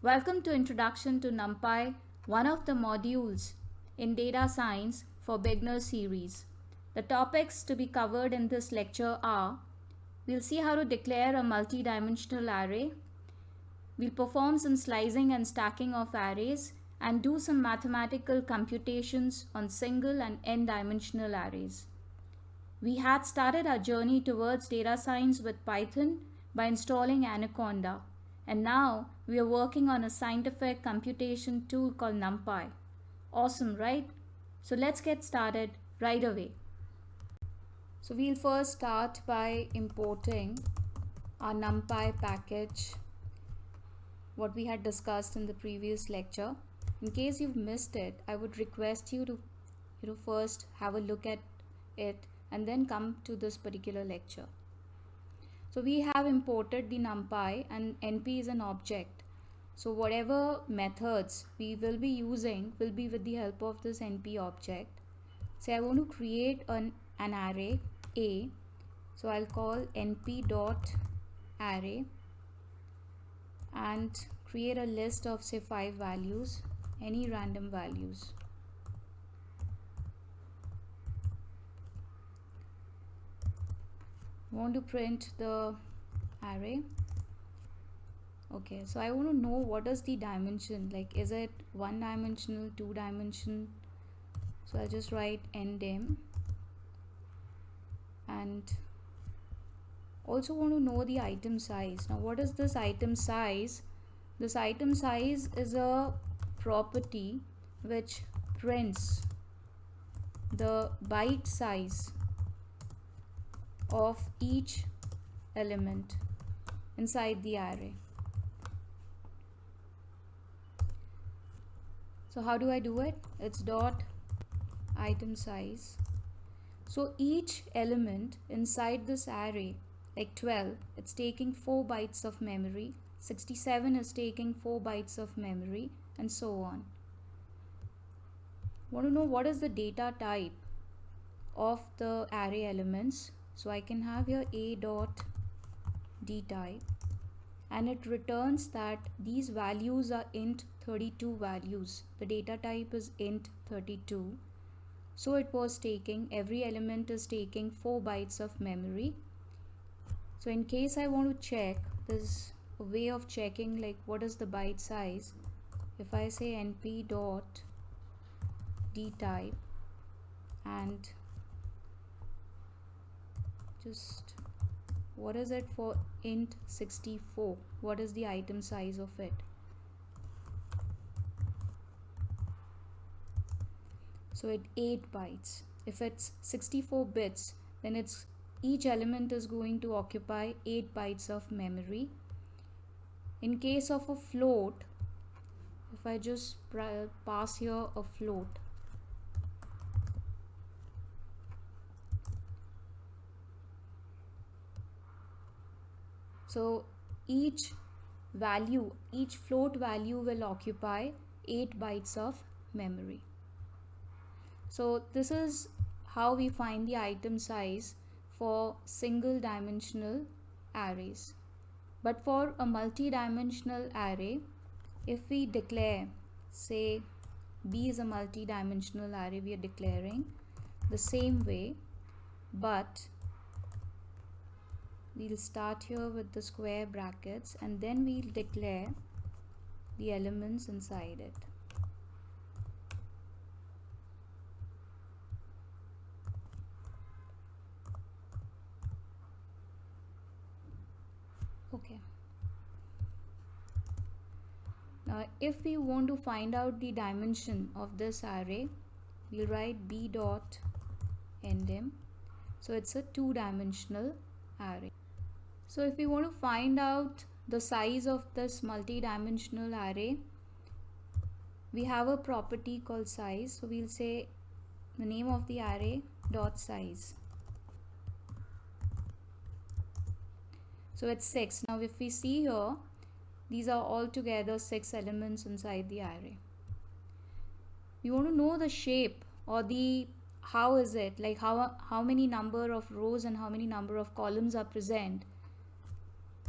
Welcome to Introduction to NumPy, one of the modules in Data Science for Beginners series. The topics to be covered in this lecture are: we'll see how to declare a multi-dimensional array, we'll perform some slicing and stacking of arrays, and do some mathematical computations on single and n-dimensional arrays. We had started our journey towards data science with Python by installing Anaconda, and now we are working on a scientific computation tool called NumPy. Awesome, right? So let's get started right away. So we'll first start by importing our NumPy package, what we had discussed in the previous lecture. In case you've missed it, I would request you to first have a look at it and then come to this particular lecture. So we have imported the NumPy, and NP is an object. So whatever methods we will be using will be with the help of this NP object. Say I want to create an array A. So I'll call NP dot array and create a list of say 5 values, any random values. Want to print the array. Okay, so I want to know what is the dimension, like is it 1 dimensional, 2 dimension. So I'll just write ndim, and also want to know the item size. Now what is this item size? This item size is a property which prints the byte size of each element inside the array. So how do I do it? It's dot item size. So each element inside this array, like 12, it's taking 4 bytes of memory, 67 is taking 4 bytes of memory, and so on. Want to know what is the data type of the array elements? So I can have here a dot d type, and it returns that these values are int 32 values. The data type is int 32. So it was taking, every element is taking 4 bytes of memory. So in case I want to check, there's a way of checking like what is the byte size. If I say np dot d type and just what is it for int 64, what is the item size of it? So it 8 bytes. If it's 64 bits, then it's each element is going to occupy 8 bytes of memory. In case of a float, if I just pass here a float, so each float value will occupy 8 bytes of memory. So this is how we find the item size for single dimensional arrays. But for a multi-dimensional array, if we declare, say B is a multi-dimensional array, we are declaring the same way, but we'll start here with the square brackets and then we'll declare the elements inside it. Okay. Now if we want to find out the dimension of this array, we'll write b dot ndim. So it's a 2-dimensional array. So if we want to find out the size of this multi-dimensional array, we have a property called size. So we'll say the name of the array dot size. So it's 6. Now if we see here, these are all together 6 elements inside the array. We want to know the shape or the how is it, like how many number of rows and how many number of columns are present.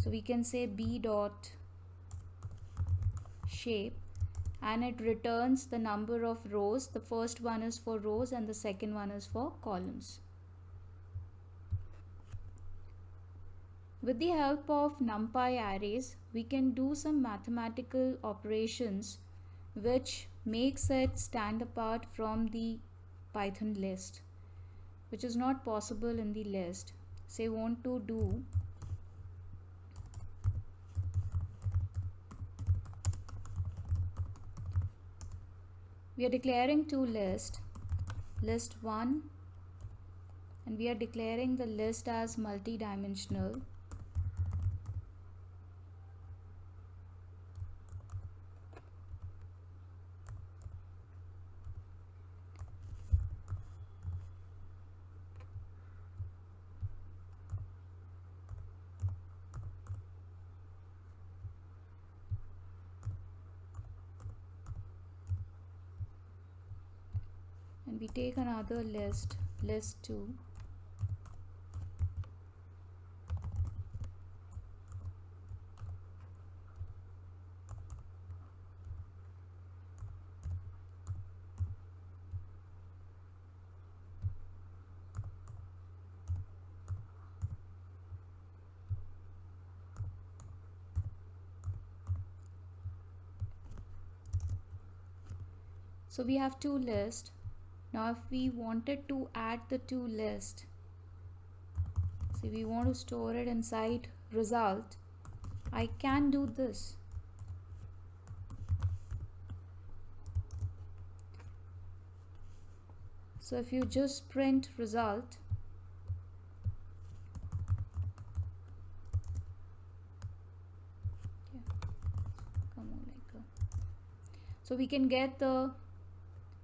So we can say b dot shape, and it returns the number of rows. The first one is for rows and the second one is for columns. With the help of NumPy arrays, we can do some mathematical operations which makes it stand apart from the Python list, which is not possible in the list. Say want to do we are declaring two lists, list 1, and we are declaring the list as multi-dimensional. And we take another list, list 2. So we have two lists. Now if we wanted to add the two lists, see we want to store it inside result, I can do this. So if you just print result, so we can get the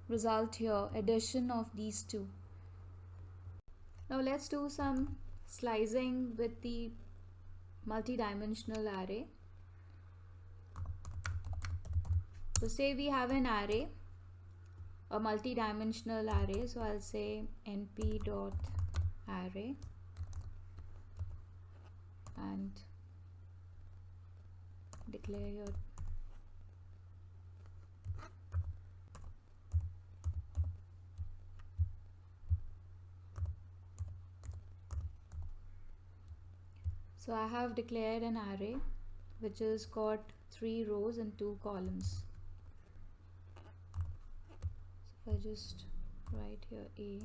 result here, addition of these two. Now let's do some slicing with the multi-dimensional array. So say we have an array, a multi-dimensional array, so I'll say np.array and declare your So I have declared an array which has got 3 rows and 2 columns. So if I just write here A,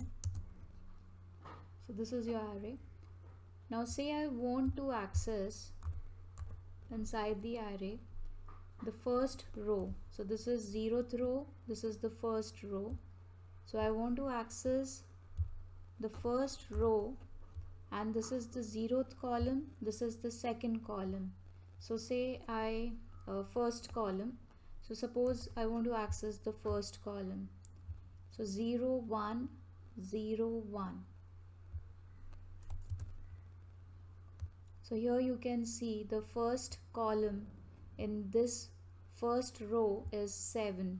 so this is your array. Now say I want to access inside the array the first row. So this is 0th row, this is the first row. So I want to access the first row, and this is the 0th column, this is the second column. So say I first column, so suppose I want to access the first column, so 0 1 0 1. So here you can see the first column in this first row is 7,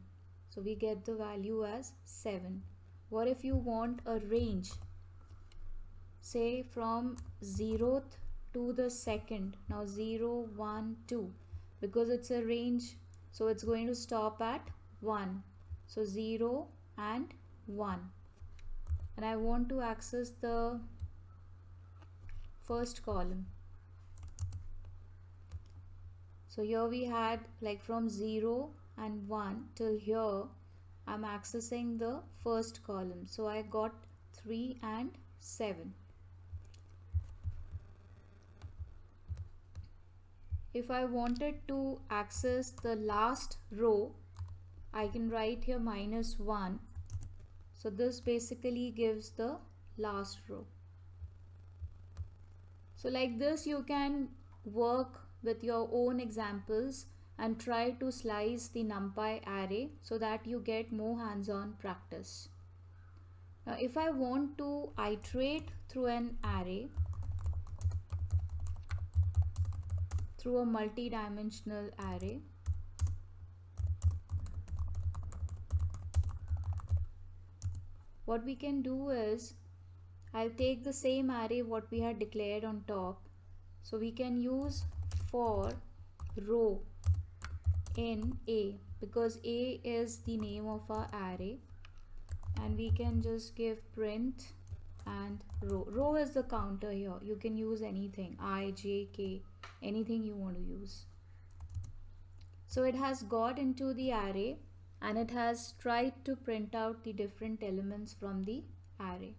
so we get the value as 7. What if you want a range, say from 0th to the second, now 0 1 2, because it's a range, so it's going to stop at 1, so 0 and 1, and I want to access the first column. So here we had like from 0 and 1 till here I'm accessing the first column, so I got 3 and 7. If I wanted to access the last row, I can write here -1. So this basically gives the last row. So like this you can work with your own examples and try to slice the NumPy array so that you get more hands-on practice. Now if I want to iterate through an array, through a multi-dimensional array, what we can do is, I'll take the same array what we had declared on top, so we can use for row in A, because A is the name of our array, and we can just give print and row. Row is the counter here. You can use anything, I, J, K, anything you want to use. So it has got into the array and it has tried to print out the different elements from the array.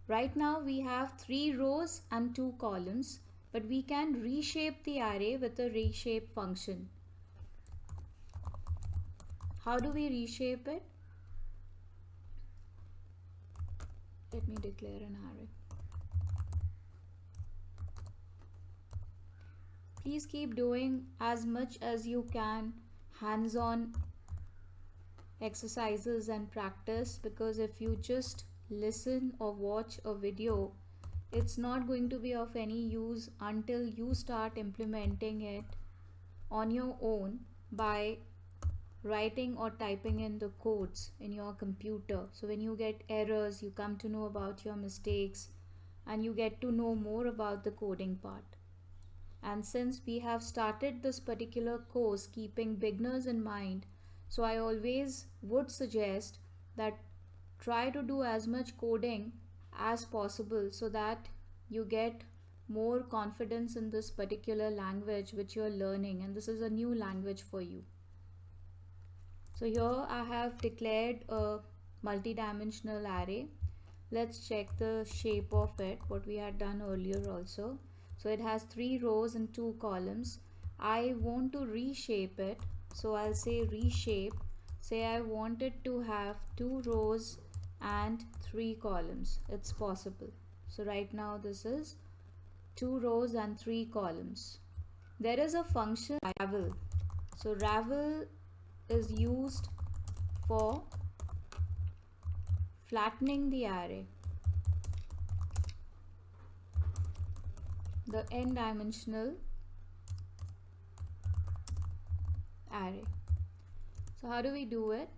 Right now we have 3 rows and 2 columns, but we can reshape the array with a reshape function. How do we reshape it? Let me declare an array. Please keep doing as much as you can hands-on exercises and practice, because if you just listen or watch a video, it's not going to be of any use until you start implementing it on your own by writing or typing in the codes in your computer. So when you get errors, you come to know about your mistakes and you get to know more about the coding part. And since we have started this particular course keeping beginners in mind, so I always would suggest that try to do as much coding as possible so that you get more confidence in this particular language which you are learning, and this is a new language for you. So here I have declared a multi-dimensional array. Let's check the shape of it, what we had done earlier also. So it has 3 rows and 2 columns. I want to reshape it, so I'll say reshape. Say I want it to have 2 rows and 3 columns. It's possible. So right now this is 2 rows and 3 columns. There is a function ravel. So ravel is used for flattening the array, the n-dimensional array. So how do we do it?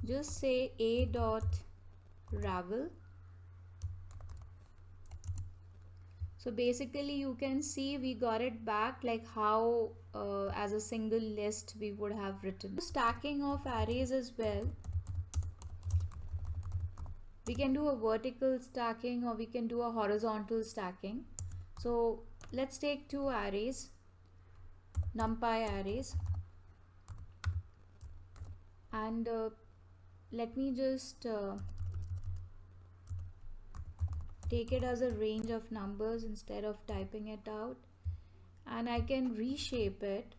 Just say a dot ravel. So basically you can see we got it back like how as a single list we would have written. Stacking of arrays as well. We can do a vertical stacking or we can do a horizontal stacking. So let's take 2 arrays, NumPy arrays, and let me just take it as a range of numbers instead of typing it out, and I can reshape it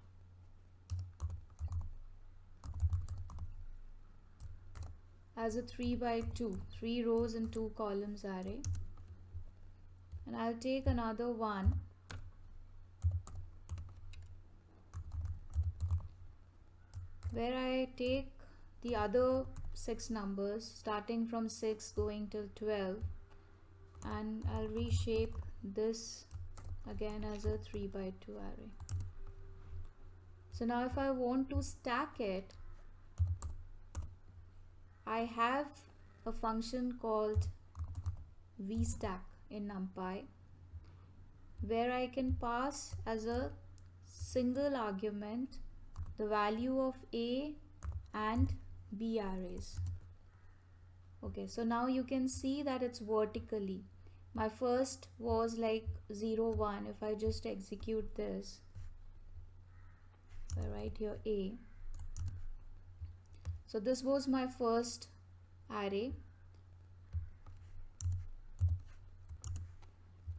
as a 3 by 2, 3 rows and 2 columns array. And I'll take another one where I take the other 6 numbers starting from 6 going till 12, and I'll reshape this again as a 3 by 2 array. So now if I want to stack it, I have a function called vstack in NumPy where I can pass as a single argument the value of A and B arrays. Okay, so now you can see that it's vertically. My first was like 0, 1. If I just execute this, I write here A. So this was my first array.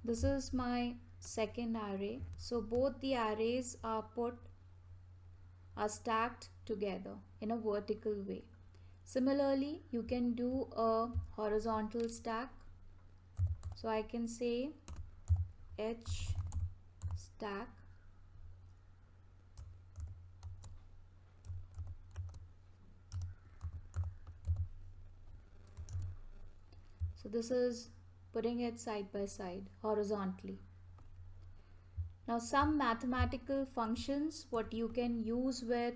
This is my second array. So both the arrays are stacked together in a vertical way. Similarly, you can do a horizontal stack. So I can say h stack so this is putting it side by side horizontally. Now some mathematical functions what you can use with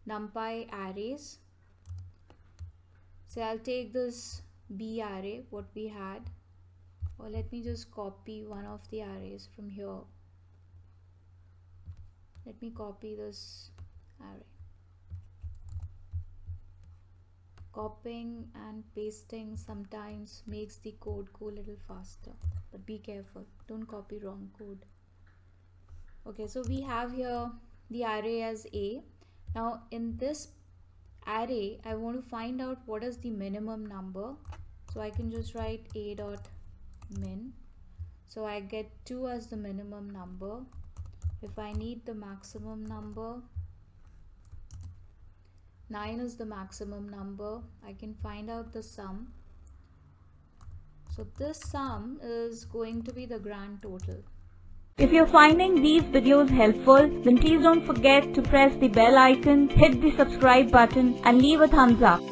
NumPy arrays. So I'll take this B array what we had, or let me just copy one of the arrays from here. Let me copy this array. Copying and pasting sometimes makes the code go a little faster, but be careful, don't copy wrong code. Okay, so we have here the array as A. Now in this array I want to find out what is the minimum number, so I can just write a dot min. So I get 2 as the minimum number. If I need the maximum number, 9 is the maximum number. I can find out the sum. So this sum is going to be the grand total. If you're finding these videos helpful, then please don't forget to press the bell icon, hit the subscribe button and leave a thumbs up.